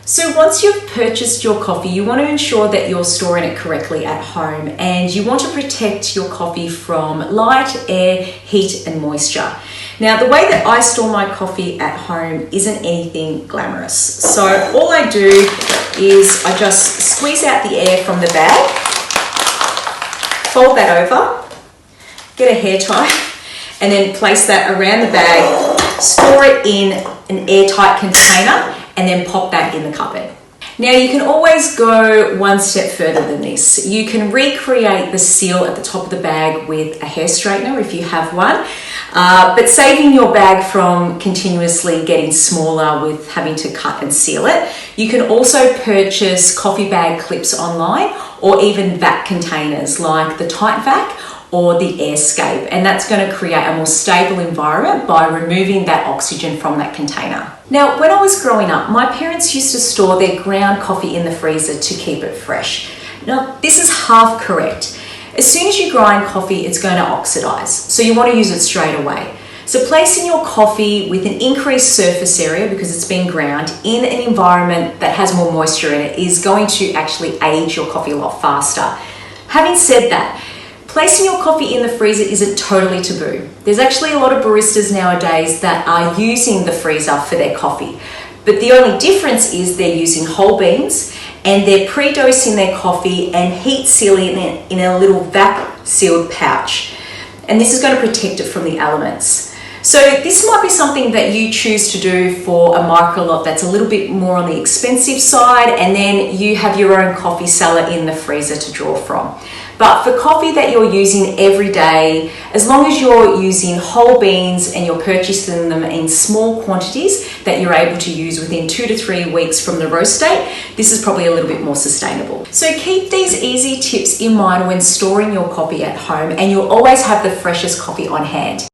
So once you've purchased your coffee, you want to ensure that you're storing it correctly at home, and you want to protect your coffee from light, air, heat and moisture. Now, the way that I store my coffee at home isn't anything glamorous. So all I do is I just squeeze out the air from the bag, fold that over, get a hair tie, and then place that around the bag, store it in an airtight container, and then pop that in the cupboard. Now you can always go one step further than this. You can recreate the seal at the top of the bag with a hair straightener if you have one, but saving your bag from continuously getting smaller with having to cut and seal it. You can also purchase coffee bag clips online, or even vac containers like the Tight Vac or the Airscape, and that's going to create a more stable environment by removing that oxygen from that container. Now, when I was growing up, my parents used to store their ground coffee in the freezer to keep it fresh. Now, this is half correct. As soon as you grind coffee, it's going to oxidize, so you want to use it straight away. So placing your coffee with an increased surface area, because it's been ground, in an environment that has more moisture in it is going to actually age your coffee a lot faster. Having said that, placing your coffee in the freezer isn't totally taboo. There's actually a lot of baristas nowadays that are using the freezer for their coffee. But the only difference is they're using whole beans, and they're pre-dosing their coffee and heat sealing it in a little vac sealed pouch. And this is going to protect it from the elements. So this might be something that you choose to do for a micro lot that's a little bit more on the expensive side, and then you have your own coffee cellar in the freezer to draw from. But for coffee that you're using every day, as long as you're using whole beans and you're purchasing them in small quantities that you're able to use within 2 to 3 weeks from the roast date, this is probably a little bit more sustainable. So keep these easy tips in mind when storing your coffee at home, and you'll always have the freshest coffee on hand.